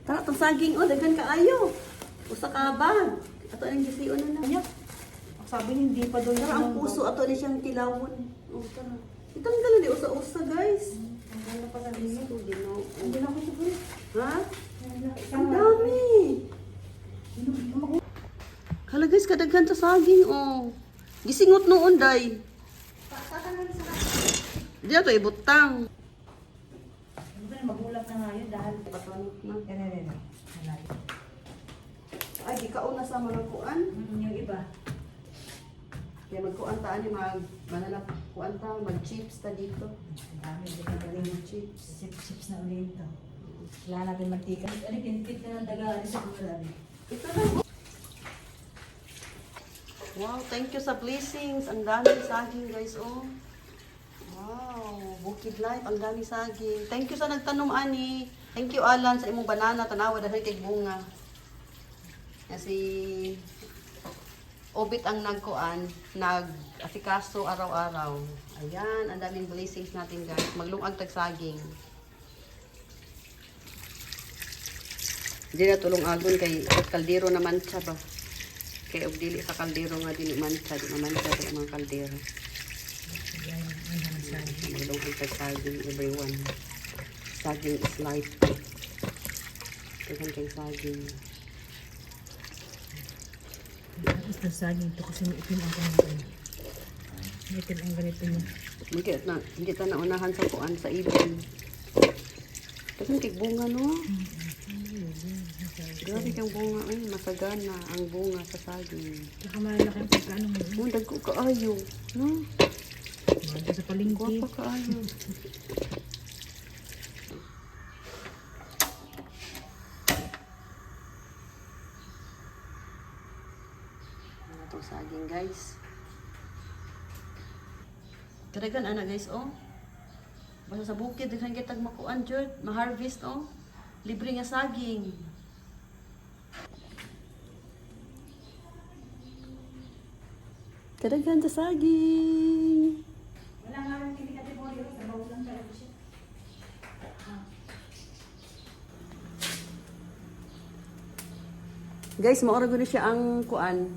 Tara, itong saging, oh, daghan ka ayo. Usa ka bag. Ato ang gisiyo na na. Ayan. Sabi niya, hindi pa daw Tara, ang puso, ato ni siyang kilawon. Oh, tara. Itanggal na di usa-usa, guys. Ang ganda pa sa linya. Oh, Ginoo. Hindi na ako siguro. Ha? Ang dami. Hala guys, kadaghan sa saging, oh. Gisingot noon, day. Di ato ibutang. Magulat na nga yun dahil Patanok na. kanina. Ay, di ka una sa mga kuan. Yung iba. Kaya magkuan ta ani mananap kuan ta mag-chips ta dito. Ang dami, hindi ka galing ng Chips. chips na ulit ito. Wala natin mantika. Ano, kinipit na ng taga, ano sa kumalan. Ito na. Wow, thank you sa blessings. Ang daming saging, guys, oh. Wow, Bukid Life, ang daming saging. Thank you sa nagtanom, ani. Thank you, Alan, sa imong banana. Tanawa, dahil kay bunga. Kasi, Obit ang nagkuan, nag-asikaso araw-araw. Ayan, ang daming blessings natin, guys. Maglungag tag saging. Hindi na tulong agon kay kaldero naman siya ba. Kay og dili sa kaldero nga dili man siya, di naman siya sa mga kaldero. Maglungag tag saging, everyone. Saging is life. Tignan kay saging. Basta saging ito kasi may itim ang ganito. May itim ang ganito niya. Hindi ta naunahan sa kuan sa ibon. Kasi kay bunga no. Grabe kang bunga ay masagana ang bunga sa saging. Nakamalaki ang pagkano mo. Oh, dagko kaayo, no? Mada sa palengke. Guwapa kaayo. Itong saging, guys. Kadagan ana guys, oh. Basta sa bukid daghan kitag makuan jud, ma-harvest oh. Libre nga saging. Kadagan sa saging. Wala nga rin hindi kategorya sa bawal lang talaga siya. Guys, maura gud siya ang kuan.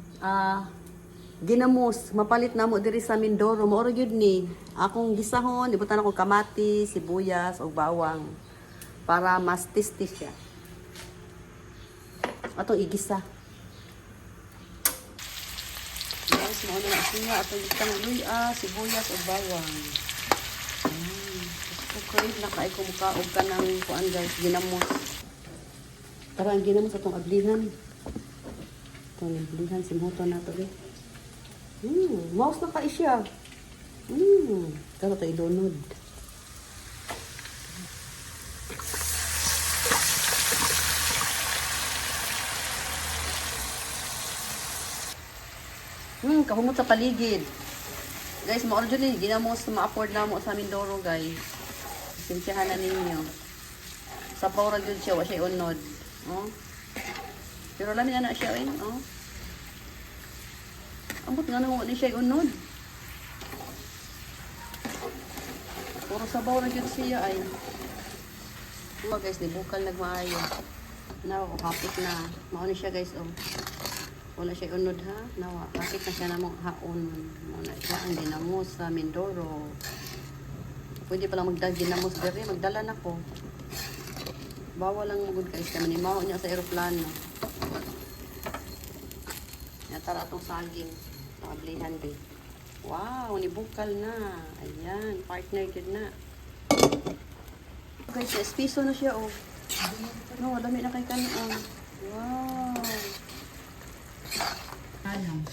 Ginamos, mapalit na mo diri sa Mindoro. Maura gyud ni. Akong gisahon, ibutan ako kamatis, sibuyas ug bawang para mas tasty siya. Atong igisa. Guys, mao na siya atong gitang luya, sibuyas ug bawang. Crave na kay ko mukaog ka ng kuan guys, ginamos. Tara ang ginamos atong ablihan. Itong ablihan simhoto na to eh. Mouse na kay siya. Karo tayo donod. Kahumot sa paligid. Guys, ma-order din. Ginamos na ma-afford na mo sa Mindoro, guys. Sinsyahan na ninyo. Sa Paura yun siya, wa siya unod. Oh. Pero lamin na siya, eh. Oh. Ambot nga naman ni siya unod. Puro sabaw na yun siya, ay. Oh, guys, di bukal nagmaayo. Nawa, kapit na. Mauni siya, guys, oh. Wala siya unod ha. Nawa, bakit na siya namang haon. Muna siya ang ginamos sa Mindoro. Pwede pala ginamos dere. Magdala na ko. Bawal lang magod guys. Kaya manimaw niya sa aeroplano. Tara itong saging. Nakablihan din. Wow, nibukal na. Ayan, partner din na. Guys, espiso na siya oh. No, dami na kay kanon. Wow. Ano?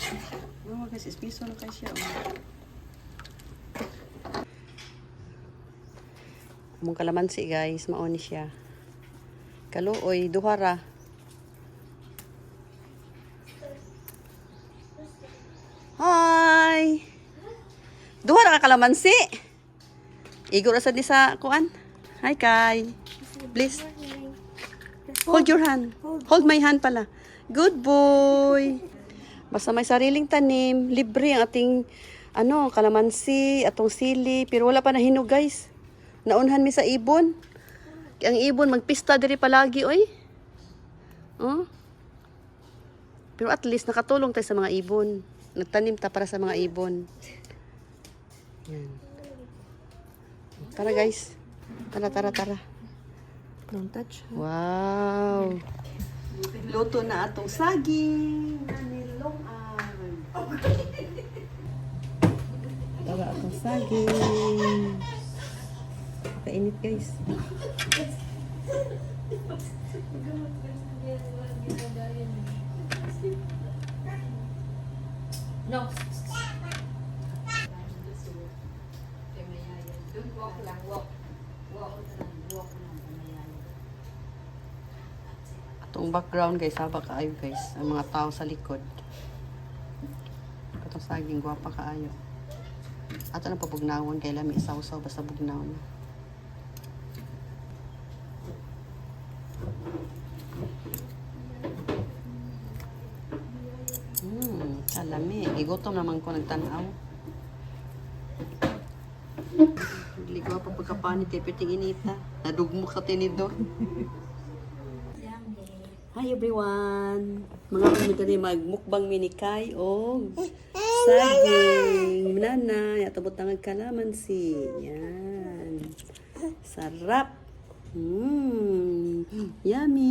Oh, guys, espiso na kay siya. Oh. Among kalamansi, guys, maoni siya. Kaluoy, duhara. Hi! Duhara ka kalamansi. Igor asad ni sa kuan. Hi, Kai. Please. Hold your hand. Hold my hand pala. Good boy. Basta may sariling tanim, libre ang ating kalamansi, atong sili, pero wala pa na hinog, guys. Naunhan mi sa ibon. Ang ibon magpista diri palagi, oy. Oh? Pero at least nakatulong tayo sa mga ibon. Nagtanim ta para sa mga ibon. Yan. Tara guys. Tara. Don't touch. Wow! Luto na atong saging na nilongan. Tara atong saging. Kainit guys. No. Atong background guys, haba kaayo guys. Ang mga tao sa likod. Atong saging, gwapa kaayo. Ato na pabugnawon kay lami isaw-saw basta bugnawon na. Kalami. Gigutom naman ko nagtanaw. Nagligaw pa pagkapanit kay piting inita. Nadugmok sa tinidor. Hi everyone! Mga kami magmukbang minikay o saging. Nanay, atabot ang kalamansi. Yan. Sarap. Yummy.